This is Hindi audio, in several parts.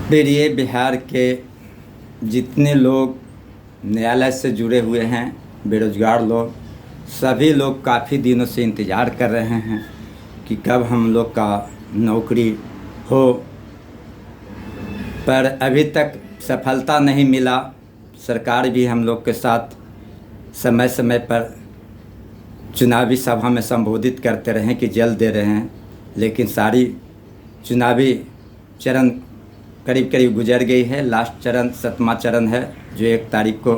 फिर ये बिहार के जितने लोग न्यायालय से जुड़े हुए हैं, बेरोजगार लोग, सभी लोग काफ़ी दिनों से इंतज़ार कर रहे हैं कि कब हम लोग का नौकरी हो, पर अभी तक सफलता नहीं मिला। सरकार भी हम लोग के साथ समय समय पर चुनावी सभा में संबोधित करते रहे कि जल्द दे रहे हैं, लेकिन सारी चुनावी चरण करीब करीब गुजर गई है। लास्ट चरण 7वां चरण है जो 1 तारीख को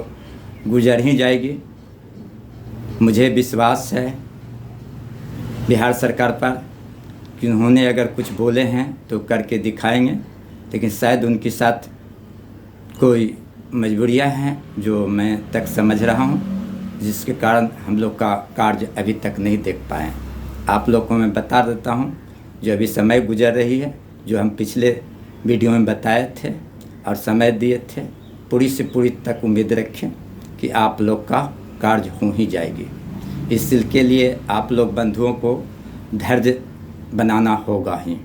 गुजर ही जाएगी। मुझे विश्वास है बिहार सरकार पर कि उन्होंने अगर कुछ बोले हैं तो करके दिखाएंगे, लेकिन शायद उनके साथ कोई मजबूरियां हैं जो मैं तक समझ रहा हूं, जिसके कारण हम लोग का कार्य अभी तक नहीं देख पाए। आप लोग को मैं बता देता हूं, जो अभी समय गुजर रही है, जो हम पिछले वीडियो में बताए थे और समय दिए थे, पूरी से पूरी तक उम्मीद रखें कि आप लोग का कार्य हो ही जाएगी। इसके लिए आप लोग बंधुओं को धैर्य बनाना होगा ही,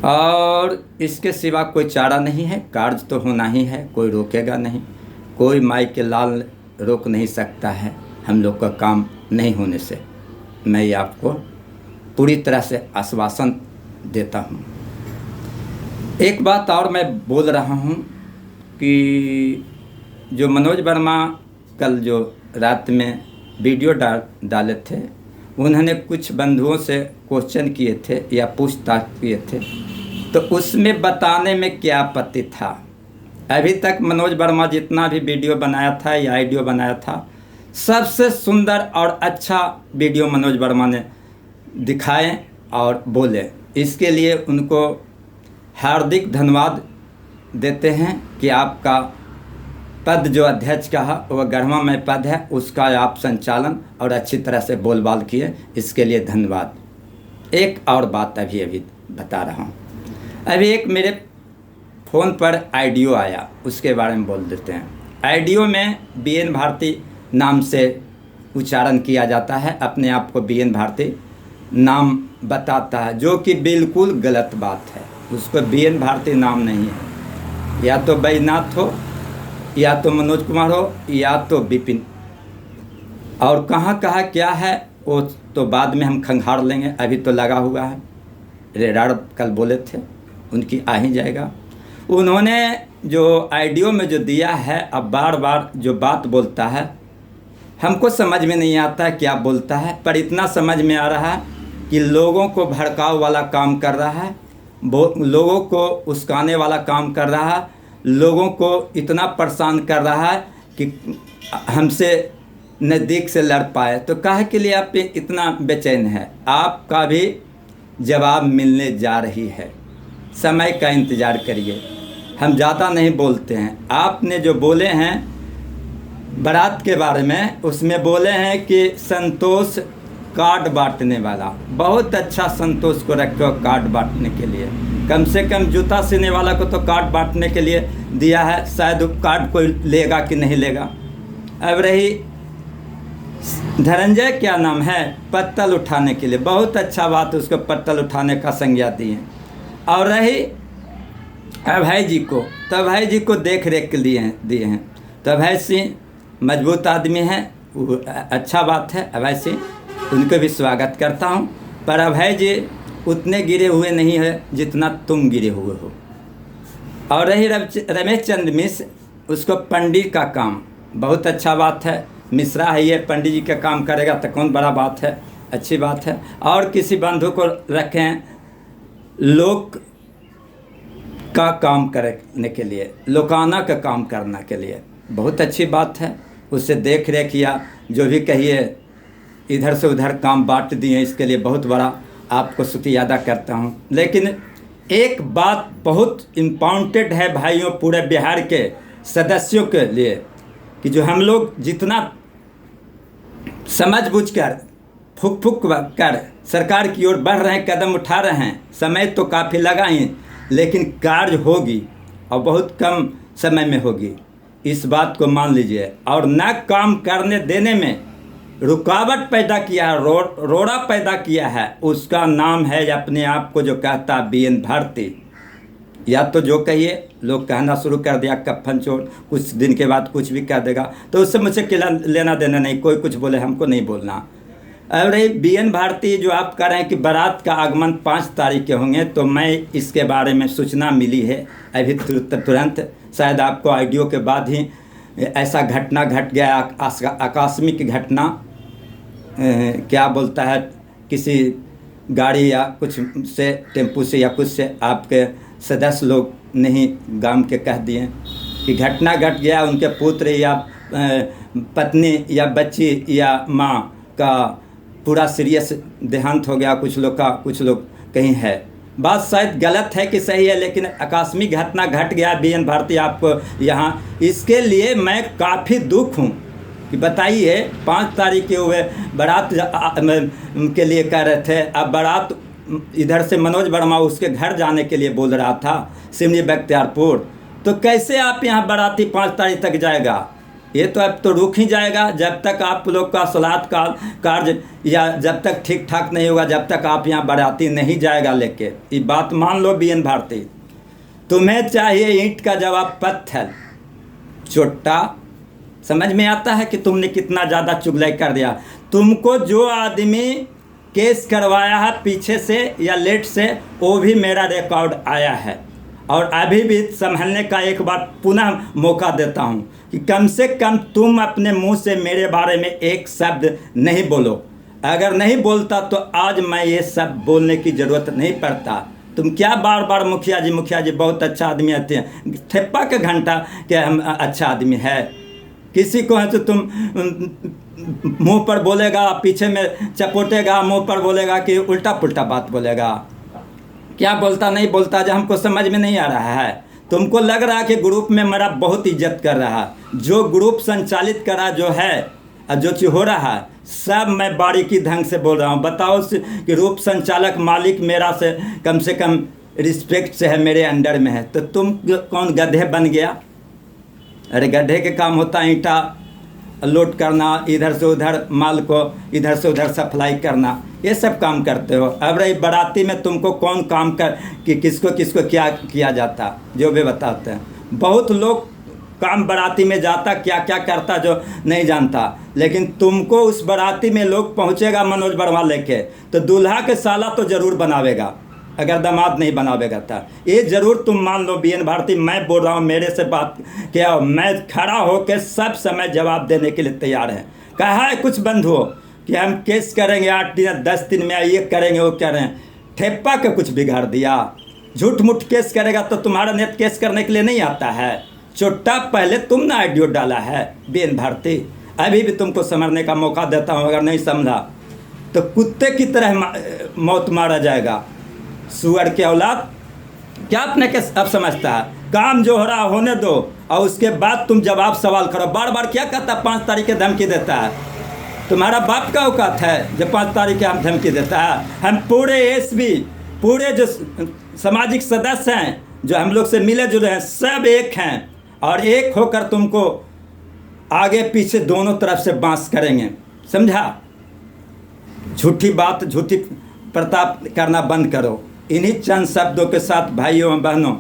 और इसके सिवा कोई चारा नहीं है। कार्य तो होना ही है, कोई रोकेगा नहीं, कोई माई के लाल रोक नहीं सकता है हम लोग का काम नहीं होने से। मैं ये आपको पूरी तरह से आश्वासन देता हूँ। एक बात और मैं बोल रहा हूँ कि जो मनोज वर्मा कल जो रात में वीडियो डाले थे, उन्होंने कुछ बंधुओं से क्वेश्चन किए थे या पूछताछ किए थे, तो उसमें बताने में क्या आपत्ति था? अभी तक मनोज वर्मा जितना भी वीडियो बनाया था या ऑडियो बनाया था, सबसे सुंदर और अच्छा वीडियो मनोज वर्मा ने दिखाए और बोले। इसके लिए उनको हार्दिक धन्यवाद देते हैं कि आपका पद जो अध्यक्ष का है वह गढ़वामय पद है, उसका आप संचालन और अच्छी तरह से बोलबाल किए, इसके लिए धन्यवाद। एक और बात अभी बता रहा हूँ। अभी एक मेरे फ़ोन पर ऑडियो आया, उसके बारे में बोल देते हैं। ऑडियो में बीएन भारती नाम से उच्चारण किया जाता है, अपने आप को बीएन भारती नाम बताता है, जो कि बिल्कुल गलत बात है। उसको बीएन भारती नाम नहीं है, या तो बैजनाथ हो, या तो मनोज कुमार हो, या तो विपिन। और कहाँ कहाँ क्या है वो तो बाद में हम खंगार लेंगे, अभी तो लगा हुआ है। रेडार कल बोले थे, उनकी आ ही जाएगा। उन्होंने जो ऑडियो में जो दिया है, अब बार बार जो बात बोलता है, हमको समझ में नहीं आता क्या बोलता है, पर इतना समझ में आ रहा है कि लोगों को भड़काव वाला काम कर रहा है, लोगों को उस्काने वाला काम कर रहा है, लोगों को इतना परेशान कर रहा है कि हमसे नज़दीक से लड़ पाए। तो काहे के लिए आप इतना बेचैन है? आपका भी जवाब मिलने जा रही है, समय का इंतज़ार करिए। हम ज़्यादा नहीं बोलते हैं। आपने जो बोले हैं बारात के बारे में, उसमें बोले हैं कि संतोष कार्ड बांटने वाला, बहुत अच्छा संतोष को रखो कार्ड बांटने के लिए। कम से कम जूता सिलने वाला को तो कार्ड बांटने के लिए दिया है, शायद कार्ड कोई लेगा कि नहीं लेगा। अब रही धनंजय, क्या नाम है, पत्तल उठाने के लिए, बहुत अच्छा बात, उसको पत्तल उठाने का संज्ञा दिए। और रही अभय जी को, तो अभय जी को देख रेख के लिए दिए हैं। तो अभय सिंह मजबूत आदमी हैं, अच्छा बात है। अभय सिंह, उनको भी स्वागत करता हूं, पर अभय जी उतने गिरे हुए नहीं है जितना तुम गिरे हुए हो। और रही रमेश चंद्र मिश्र, उसको पंडित का काम, बहुत अच्छा बात है। मिश्रा है ये, पंडित जी का काम करेगा तो कौन बड़ा बात है, अच्छी बात है। और किसी बंधु को रखें लोक का काम करने के लिए, लोकाना का काम करने के लिए, बहुत अच्छी बात है। उससे देख रेख या जो भी कहिए, इधर से उधर काम बांट दिए, इसके लिए बहुत बड़ा आपको शुक्रिया अदा करता हूं। लेकिन एक बात बहुत इम्पॉर्टेंट है भाइयों, पूरे बिहार के सदस्यों के लिए, कि जो हम लोग जितना समझ बुझ कर फुक फुक कर सरकार की ओर बढ़ रहे हैं, कदम उठा रहे हैं, समय तो काफ़ी लगा ही, लेकिन कार्य होगी और बहुत कम समय में होगी, इस बात को मान लीजिए। और न काम करने देने में रुकावट पैदा किया है, रोड़ा पैदा किया है, उसका नाम है अपने आप को जो कहता बीएन भारती। या तो जो कहिए, लोग कहना शुरू कर दिया कफन चोर, कुछ दिन के बाद कुछ भी कह देगा, तो उससे मुझे किला लेना देना नहीं, कोई कुछ बोले हमको नहीं बोलना। अरे BN भारती जो आप कह रहे हैं कि बारात का आगमन 5 तारीख के होंगे, तो मैं इसके बारे में सूचना मिली है अभी तुरंत, शायद आपको ऑडियो के बाद ही ऐसा घटना घट गया, आकस्मिक घटना, क्या बोलता है, किसी गाड़ी या कुछ से, टेम्पू से या कुछ से आपके सदस्य लोग नहीं गांव के कह दिए कि घटना घट गया, उनके पुत्र या पत्नी या बच्ची या माँ का पूरा सीरियस देहांत हो गया, कुछ लोग का, कुछ लोग कहीं है। बात शायद गलत है कि सही है, लेकिन आकस्मिक घटना घट गया BN भारती आपको यहाँ, इसके लिए मैं काफ़ी दुख हूँ कि बताइए 5 तारीख के हुए बारात के लिए कह रहे थे, अब बारात इधर से मनोज वर्मा उसके घर जाने के लिए बोल रहा था सिमरी बख्तियारपुर, तो कैसे आप यहाँ बाराती 5 तारीख तक जाएगा? ये तो अब तो रुक ही जाएगा जब तक आप लोग का सलात का कार्य या जब तक ठीक ठाक नहीं होगा, जब तक आप यहाँ बाराती नहीं जाएगा लेके। ये बात मान लो BN भारती, तुम्हें चाहिए ईंट का जवाब पत्थर। चोट्टा, समझ में आता है कि तुमने कितना ज़्यादा चुगलाई कर दिया। तुमको जो आदमी केस करवाया है पीछे से या लेट से, वो भी मेरा रिकॉर्ड आया है, और अभी भी संभलने का एक बार पुनः मौका देता हूँ कि कम से कम तुम अपने मुंह से मेरे बारे में एक शब्द नहीं बोलो। अगर नहीं बोलता तो आज मैं ये सब बोलने की ज़रूरत नहीं पड़ता। तुम क्या बार बार मुखिया जी बहुत अच्छा आदमी आते हैं, ठेप्पा का घंटा क्या हम अच्छा आदमी है? किसी को है तो तुम मुंह पर बोलेगा, पीछे में चपोटेगा, मुंह पर बोलेगा कि उल्टा पुल्टा बात बोलेगा। क्या बोलता नहीं बोलता जो हमको समझ में नहीं आ रहा है। तुमको लग रहा है कि ग्रुप में मेरा बहुत इज्जत कर रहा है। जो ग्रुप संचालित करा जो है और जो चीज़ हो रहा है सब मैं बारीकी ढंग से बोल रहा हूँ। बताओ कि ग्रुप संचालक मालिक मेरा से कम रिस्पेक्ट से है, मेरे अंडर में है, तो तुम कौन गधे बन गया? अरे गड्ढे के काम होता है ईंटा लोड करना, इधर से उधर माल को इधर से उधर सप्लाई करना, ये सब काम करते हो। अब रही बाराती में तुमको कौन काम कर कि किसको किसको क्या किया जाता, जो भी बताते हैं। बहुत लोग काम बाराती में जाता क्या क्या करता जो नहीं जानता, लेकिन तुमको उस बाराती में लोग पहुँचेगा मनोज वर्मा लेके, तो दूल्हा के साला तो ज़रूर बनावेगा, अगर दामाद नहीं बनावेगा था। ये ज़रूर तुम मान लो BN भारती, मैं बोल रहा हूँ, मेरे से बात क्या, मैं खड़ा होकर सब समय जवाब देने के लिए तैयार है। कहा है कुछ बंद हो कि हम केस करेंगे 8 दिन 10 दिन में, ये करेंगे वो कह रहे हैं। ठेप्पा का कुछ बिगाड़ दिया, झूठ मूठ केस करेगा तो तुम्हारा नेट केस करने के लिए नहीं आता है। चोट्टा पहले तुमने ऑडियो डाला है BN भारती, अभी भी तुमको समझने का मौका देता हूँ। अगर नहीं समझा तो कुत्ते की तरह मौत मारा जाएगा। सुअर के औलाद, क्या अपने के अब समझता है? काम जो हो रहा होने दो और उसके बाद तुम जवाब सवाल करो। बार बार क्या कहता, 5 तारीख के धमकी देता है? तुम्हारा बाप का औकात है जो 5 तारीख के हम धमकी देता है? हम पूरे SB, पूरे जो सामाजिक सदस्य हैं जो हम लोग से मिले जुले हैं, सब एक हैं, और एक होकर तुमको आगे पीछे दोनों तरफ से बांस करेंगे, समझा? झूठी बात, झूठी प्रताप करना बंद करो। इन्हीं चंद शब्दों के साथ भाइयों और बहनों,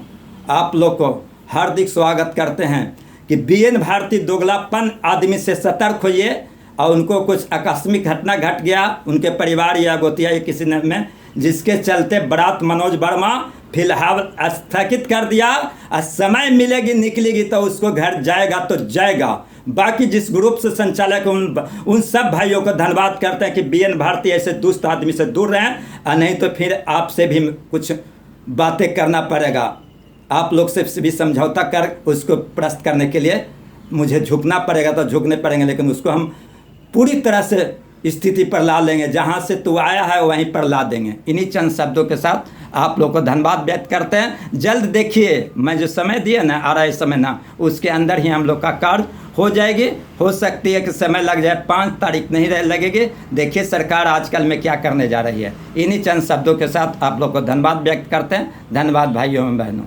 आप लोग को हार्दिक स्वागत करते हैं कि BN भारती दोगलापन आदमी से सतर्क होइए। और उनको कुछ आकस्मिक घटना घट गया उनके परिवार या गोतिया या किसी ने में, जिसके चलते बारात मनोज वर्मा फिलहाल स्थगित कर दिया। और समय मिलेगी निकलेगी तो उसको घर जाएगा तो जाएगा। बाकी जिस ग्रुप से संचालक उन सब भाइयों को धन्यवाद करते हैं कि BN भारती ऐसे दुष्ट आदमी से दूर रहें, और नहीं तो फिर आपसे भी कुछ बातें करना पड़ेगा। आप लोग से भी समझौता कर उसको प्रस्त करने के लिए मुझे झुकना पड़ेगा तो झुकने पड़ेंगे, लेकिन उसको हम पूरी तरह से स्थिति पर ला लेंगे, जहाँ से तू आया है वहीं पर ला देंगे। इन्हीं चंद शब्दों के साथ आप लोग को धन्यवाद व्यक्त करते हैं। जल्द देखिए, मैं जो समय दिया ना, आ रहा है समय ना, उसके अंदर ही हम लोग का कार्य हो जाएगी। हो सकती है कि समय लग जाए, 5 तारीख नहीं लगेगी। देखिए सरकार आजकल में क्या करने जा रही है। इन्हीं चंद शब्दों के साथ आप लोग को धन्यवाद व्यक्त करते हैं। धन्यवाद भाइयों एवं बहनों।